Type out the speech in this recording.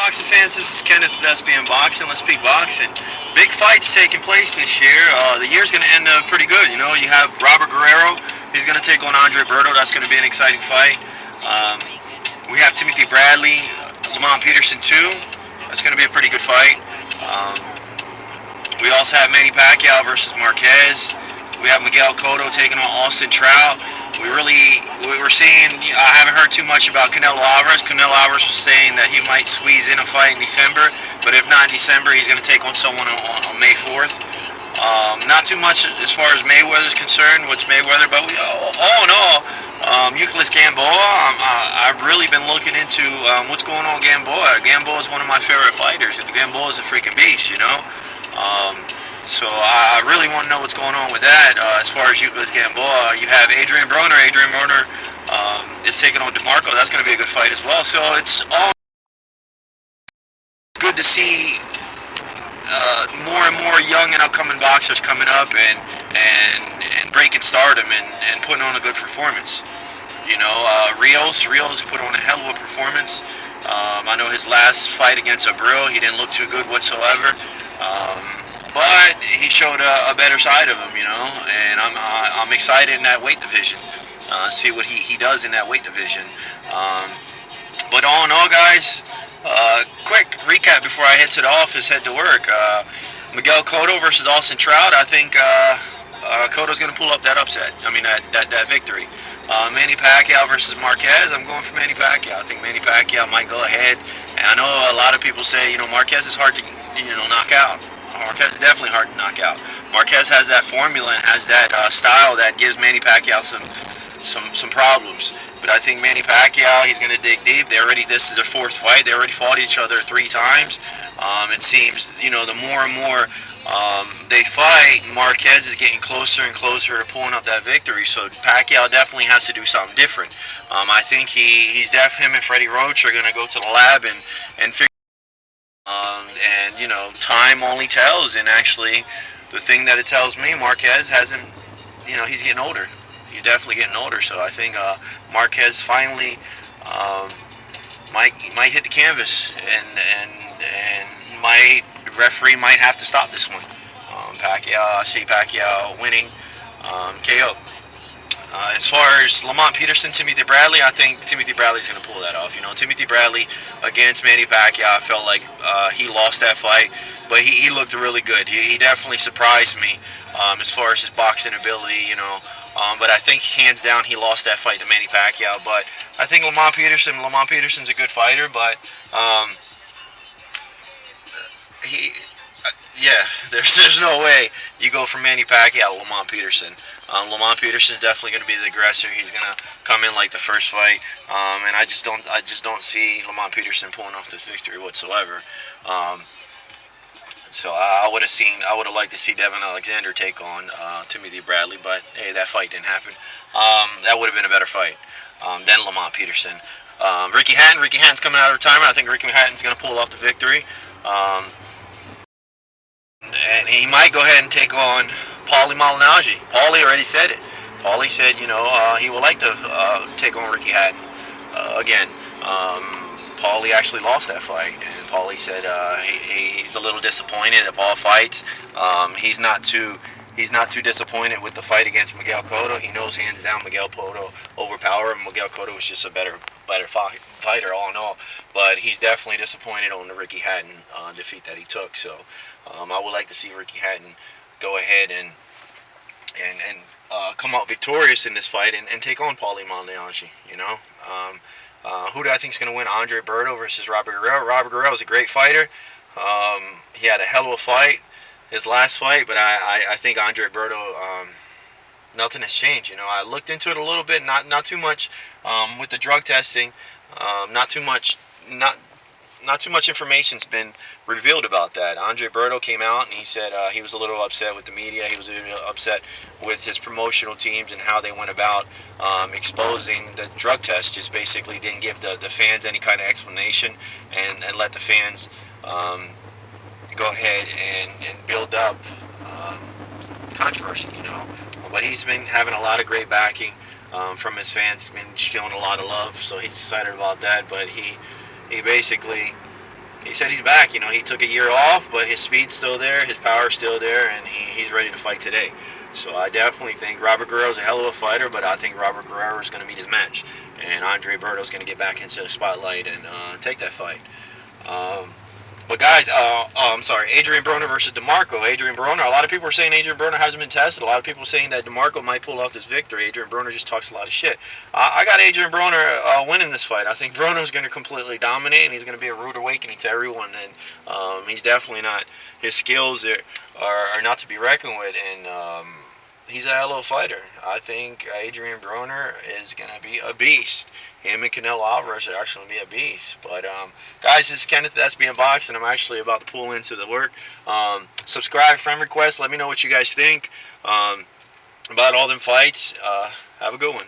boxing fans? This is Kenneth with SBM Boxing. Let's speak boxing. Big fights taking place this year. The year's going to end pretty good. You know, you have Robert Guerrero. He's going to take on Andre Berto. That's going to be an exciting fight. We have Timothy Bradley, Lamont Peterson too. That's going to be a pretty good fight. We also have Manny Pacquiao versus Marquez. We have Miguel Cotto taking on Austin Trout. We were seeing, I haven't heard too much about Canelo Alvarez. Canelo Alvarez was saying that he might squeeze in a fight in December, but if not in December, he's going to take on someone on May 4th. Not too much as far as Mayweather is concerned, what's Mayweather, but all in all, Euclid Gamboa, I've really been looking into what's going on with Gamboa. Gamboa is one of my favorite fighters. Gamboa is a freaking beast, you know. So I really want to know what's going on with that. As far as Euclid Gamboa, you have Adrian Broner. Adrian Broner is taking on DeMarco. That's going to be a good fight as well. So it's all good to see more and more young and upcoming boxers coming up and breaking stardom and putting on a good performance. You know, Rios put on a hell of a performance. I know his last fight against Abril, he didn't look too good whatsoever. But he showed a better side of him, you know, and I'm excited in that weight division. See what he does in that weight division. But all in all, guys, quick recap before I head to the office, head to work. Miguel Cotto versus Austin Trout. I think Cotto's going to pull up that upset. I mean, that victory. Manny Pacquiao versus Marquez. I'm going for Manny Pacquiao. I think Manny Pacquiao might go ahead. And I know a lot of people say, you know, Marquez is hard to, knock out. Marquez is definitely hard to knock out. Marquez has that formula and has that style that gives Manny Pacquiao some problems. But I think Manny Pacquiao, he's going to dig deep. This is their fourth fight. They already fought each other 3 times. It seems, the more and more they fight, Marquez is getting closer and closer to pulling up that victory. So Pacquiao definitely has to do something different. I think him and Freddie Roach are going to go to the lab and figure. Time only tells, and actually, the thing that it tells me, Marquez hasn't, he's getting older. He's definitely getting older, so I think Marquez finally might hit the canvas, and my referee might have to stop this one. I see Pacquiao winning KO. As far as Lamont Peterson, Timothy Bradley, I think Timothy Bradley's going to pull that off. Timothy Bradley against Manny Pacquiao, I felt like he lost that fight, but he looked really good. He definitely surprised me as far as his boxing ability, But I think hands down he lost that fight to Manny Pacquiao. But I think Lamont Peterson's a good fighter, but there's no way you go from Manny Pacquiao to Lamont Peterson. Lamont Peterson is definitely going to be the aggressor. He's going to come in like the first fight, and I just don't see Lamont Peterson pulling off this victory whatsoever. So I would have liked to see Devin Alexander take on Timothy Bradley, but hey, that fight didn't happen. That would have been a better fight than Lamont Peterson. Ricky Hatton's coming out of retirement. I think Ricky Hatton's going to pull off the victory. And he might go ahead and take on Paulie Malignaggi. Paulie already said it. Paulie said, he would like to take on Ricky Hatton again. Paulie actually lost that fight, and Paulie said he's a little disappointed of all fights. He's not too disappointed with the fight against Miguel Cotto. He knows hands down Miguel Cotto overpowered him. Miguel Cotto was just a better fighter all in all. But he's definitely disappointed on the Ricky Hatton defeat that he took. So I would like to see Ricky Hatton go ahead and come out victorious in this fight and take on Paulie Malignaggi. Who do I think is going to win? Andre Berto versus Robert Guerrero. Robert Guerrero is a great fighter. He had a hell of a fight, his last fight, but I think Andre Berto, nothing has changed. I looked into it a little bit, not too much with the drug testing. Not too much information's been revealed about that. Andre Berto came out and he said he was a little upset with the media. He was a little upset with his promotional teams and how they went about exposing the drug test. Just basically didn't give the fans any kind of explanation and let the fans go ahead and build up controversy, But he's been having a lot of great backing from his fans. He's been showing a lot of love, so he's excited about that. But he basically he said he's back. You know, he took a year off, but his speed's still there, his power's still there, and he's ready to fight today. So I definitely think Robert Guerrero's a hell of a fighter, but I think Robert Guerrero is going to meet his match, and Andre Berto's going to get back into the spotlight and take that fight. But guys, I'm sorry, Adrian Broner versus DeMarco. Adrian Broner, a lot of people are saying Adrian Broner hasn't been tested. A lot of people are saying that DeMarco might pull off this victory. Adrian Broner just talks a lot of shit. I got Adrian Broner winning this fight. I think Broner's going to completely dominate, and he's going to be a rude awakening to everyone. And he's definitely not, his skills are not to be reckoned with, and he's a hell of a fighter. I think Adrian Broner is going to be a beast. Him and Canelo Alvarez are actually going to be a beast. But, guys, this is Kenneth at SBM Boxing. I'm actually about to pull into the work. Subscribe, friend request. Let me know what you guys think about all them fights. Have a good one.